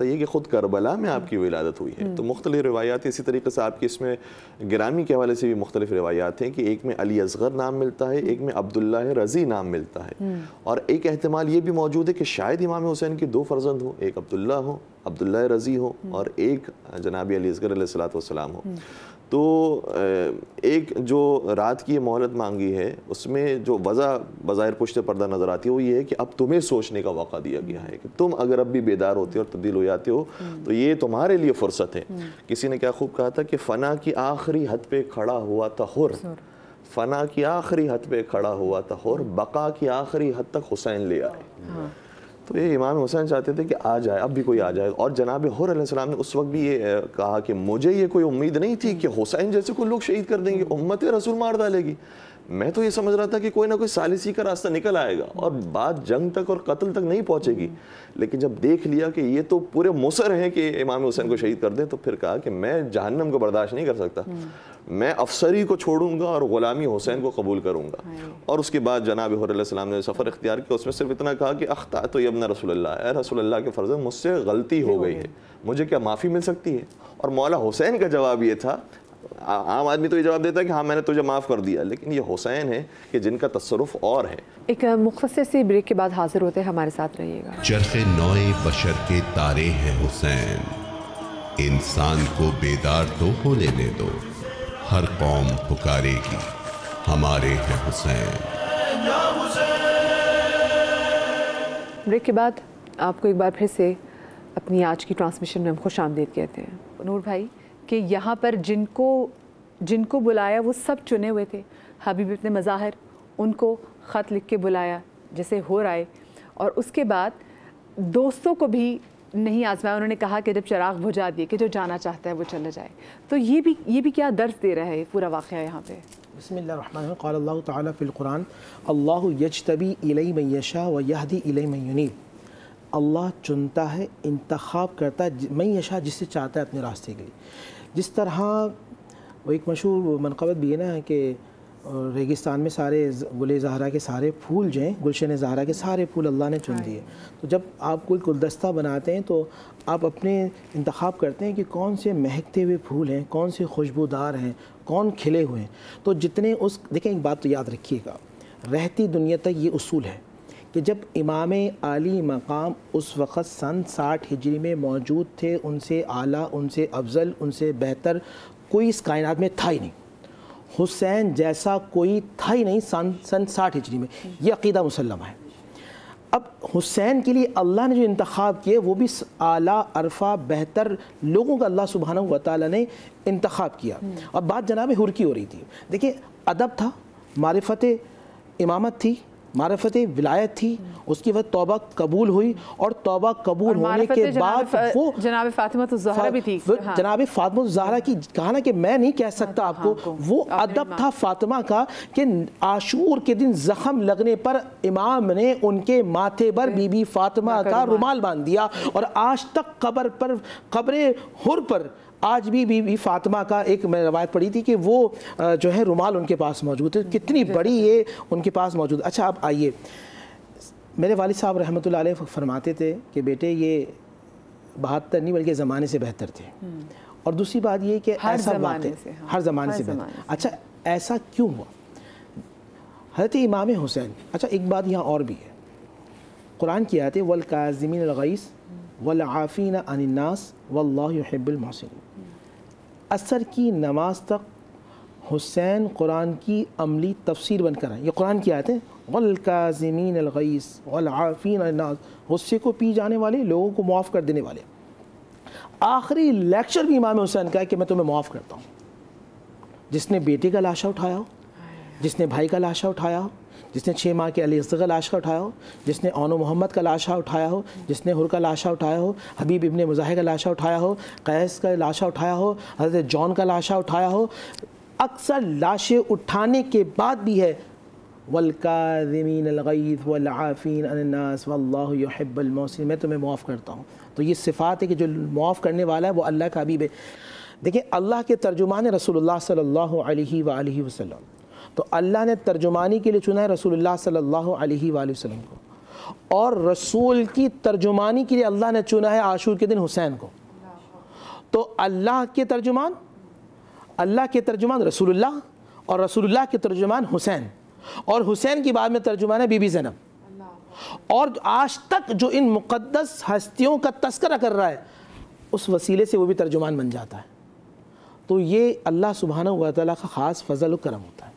یہ کہ خود کربلا میں آپ کی ولادت ہوئی ہے. تو مختلف روایات اسی طریقے سے آپ کی اس میں گرامی کے حوالے سے بھی مختلف روایات ہیں کہ ایک میں علی اصغر نام ملتا ہے, ایک میں عبداللہ رضی نام ملتا ہے, اور ایک احتمال یہ بھی موجود ہے کہ شاید امام حسین کی 2 فرزند ہوں, ایک عبداللہ ہو, عبداللہ رضی ہو, اور ایک جناب علی اصغر علیہ السلام ہو. تو ایک جو رات کی مہلت مانگی ہے اس میں جو وجہ بظاہر پشت پردہ نظر آتی ہے وہ یہ ہے کہ اب تمہیں سوچنے کا موقع دیا گیا ہے کہ تم اگر اب بھی بیدار ہوتے اور تبدیل ہو جاتے ہو تو یہ تمہارے لیے فرصت ہے. کسی نے کیا خوب کہا تھا کہ فنا کی آخری حد پہ کھڑا ہوا تھا حر, فنا کی آخری حد پہ کھڑا ہوا تھا حر, بقا کی آخری حد تک حسین لے آئے. تو یہ امام حسین چاہتے تھے کہ آ جائے, اب بھی کوئی آ جائے. اور جناب حر علیہ السلام نے اس وقت بھی یہ کہا کہ مجھے یہ کوئی امید نہیں تھی کہ حسین جیسے کوئی لوگ شہید کر دیں گے, امت رسول مار ڈالے گی. میں تو یہ سمجھ رہا تھا کہ کوئی نہ کوئی ثالثی کا راستہ نکل آئے گا اور بات جنگ تک اور قتل تک نہیں پہنچے گی. لیکن جب دیکھ لیا کہ یہ تو پورے مصر ہیں کہ امام حسین کو شہید کر دیں, تو پھر کہا کہ میں جہنم کو برداشت نہیں کر سکتا, میں افسری کو چھوڑوں گا اور غلامی حسین کو قبول کروں گا. اور اس کے بعد جناب حر علیہ السلام نے سفر اختیار کیا, اس میں صرف اتنا کہا کہ اخطأت ابن رسول اللہ, اے رسول اللہ کے فرزند مجھ سے غلطی ہو گئی ہے, مجھے کیا معافی مل سکتی ہے؟ اور مولا حسین کا جواب یہ تھا, عام آدمی تو یہ جواب دیتا ہے کہ ہاں میں نے تجھے معاف کر دیا, لیکن یہ حسین ہے کہ جن کا تصرف اور ہے. ایک مختصر سی بریک کے بعد حاضر ہوتے ہیں, ہمارے ساتھ رہیے گا. چرخ نوئے بشر کے تارے ہیں حسین, انسان کو بیدار تو ہونے دے دو, ہر قوم پکارے گی ہمارے ہیں حسین. بریک کے بعد آپ کو ایک بار پھر سے اپنی آج کی ٹرانسمیشن میں ہم خوش آمدید کہتے ہیں. نور بھائی کہ یہاں پر جن کو بلایا وہ سب چنے ہوئے تھے. حبیب ابن مظاہر, ان کو خط لکھ کے بلایا جیسے ہو رہا ہے, اور اس کے بعد دوستوں کو بھی نہیں آزمایا. انہوں نے کہا کہ جب چراغ بجھا دیے کہ جو جانا چاہتا ہے وہ چلا جائے. تو یہ بھی کیا درس دے رہا ہے پورا واقعہ یہاں پہ؟ بسم اللہ الرحمن الرحیم. قال اللہ تعالیٰ فی القرآن اللہ یجتبی الی من یشاء و یہدی الی من ینیب. اللہ چنتا ہے, انتخاب کرتا ہے من یشاء, جس سے چاہتا ہے اپنے راستے کے لیے. جس طرح وہ ایک مشہور منقبت بھی ہے نا کہ ریگستان میں سارے گل زہرا کے سارے پھول جو ہیں, گلشن زہرا کے سارے پھول اللہ نے چن دیے. تو جب آپ کوئی گلدستہ بناتے ہیں تو آپ اپنے انتخاب کرتے ہیں کہ کون سے مہکتے ہوئے پھول ہیں, کون سے خوشبودار ہیں, کون کھلے ہوئے ہیں. تو جتنے دیکھیں ایک بات تو یاد رکھیے گا, رہتی دنیا تک یہ اصول ہے کہ جب امام عالی مقام اس وقت سن 60 ہجری میں موجود تھے, ان سے اعلیٰ, ان سے افضل, ان سے بہتر کوئی اس کائنات میں تھا ہی نہیں. حسین جیسا کوئی تھا ہی نہیں سن 60 ہجری میں, یہ عقیدہ مسلم ہے. اب حسین کے لیے اللہ نے جو انتخاب کیے وہ بھی اعلیٰ, عرفہ, بہتر لوگوں کا اللہ سبحانہ و تعالیٰ نے انتخاب کیا. اب بات جناب حر کی ہو رہی تھی. دیکھیں ادب تھا, معرفت امامت تھی, معرفت ولایت تھی, اس کی وقت توبہ قبول ہوئی, اور توبہ قبول ہونے کے بعد وہ جناب فاطمہ الزہرا بھی تھی. جناب فاطمہ الزہرا کی کہا نا کہ میں نہیں کہہ سکتا آپ کو, وہ ادب تھا فاطمہ کا کہ عاشور کے دن زخم لگنے پر امام نے ان کے ماتھے پر بی بی فاطمہ کا رومال باندھ دیا, اور آج تک قبر حر پر آج بھی بی بی فاطمہ کا ایک میں روایت پڑھی تھی کہ وہ جو ہے رومال ان کے پاس موجود ہے. کتنی بڑی یہ ان کے پاس موجود. اچھا اب آئیے, میرے والد صاحب رحمۃ اللہ علیہ فرماتے تھے کہ بیٹے یہ 72 نہیں بلکہ زمانے سے بہتر تھے. اور دوسری بات یہ کہ ایسا بات ہے ہر زمانے سے بہتر. اچھا ایسا کیوں ہوا؟ حضرت امام حسین, اچھا ایک بات یہاں اور بھی ہے, قرآن کی آیت ہے والکاظمین الغیظ والعافین عن الناس واللہ یحب المحسنین. عصر کی نماز تک حسین قرآن کی عملی تفسیر بن کر آئے. یہ قرآن کی آیت ہے والکاظمین الغیظ والعافین عن الناس, غصے کو پی جانے والے, لوگوں کو معاف کر دینے والے. آخری لیکچر بھی امام حسین کا ہے کہ میں تمہیں معاف کرتا ہوں. جس نے بیٹے کا لاشا اٹھایا ہو, جس نے بھائی کا لاشا اٹھایا ہو, جس نے 6 ماہ کے علی اصغر کا لاشا اٹھایا ہو, جس نے اون و محمد کا لاشا اٹھایا ہو, جس نے حر کا لاشا اٹھایا ہو, حبیب ابن مظاہر کا لاشا اٹھایا ہو, قیس کا لاشا اٹھایا ہو, حضرت جون کا لاشا اٹھایا ہو, اکثر لاشیں اٹھانے کے بعد بھی ہے والکاظمین الغیظ والعافین عن الناس واللہ یحب المحسنین, میں تمہیں معاف کرتا ہوں. تو یہ صفات ہے کہ جو معاف کرنے والا ہے وہ اللہ کا حبیب ہے. دیکھیں اللہ کے ترجمان رسول اللہ صلی اللہ علیہ وآلہ وسلم, تو اللہ نے ترجمانی کے لیے چنا ہے رسول اللہ صلی اللہ علیہ وآلہ وسلم کو, اور رسول کی ترجمانی کے لیے اللہ نے چنا ہے عاشور کے دن حسین کو. تو اللہ کے ترجمان رسول اللہ، اور رسول اللہ کے ترجمان حسین، اور حسین کی بعد میں ترجمان ہے بی بی زینب. اور آج تک جو ان مقدس ہستیوں کا تذکرہ کر رہا ہے اس وسیلے سے وہ بھی ترجمان بن جاتا ہے. تو یہ اللہ سبحانہ و تعالیٰ کا خاص فضل و کرم ہوتا ہے.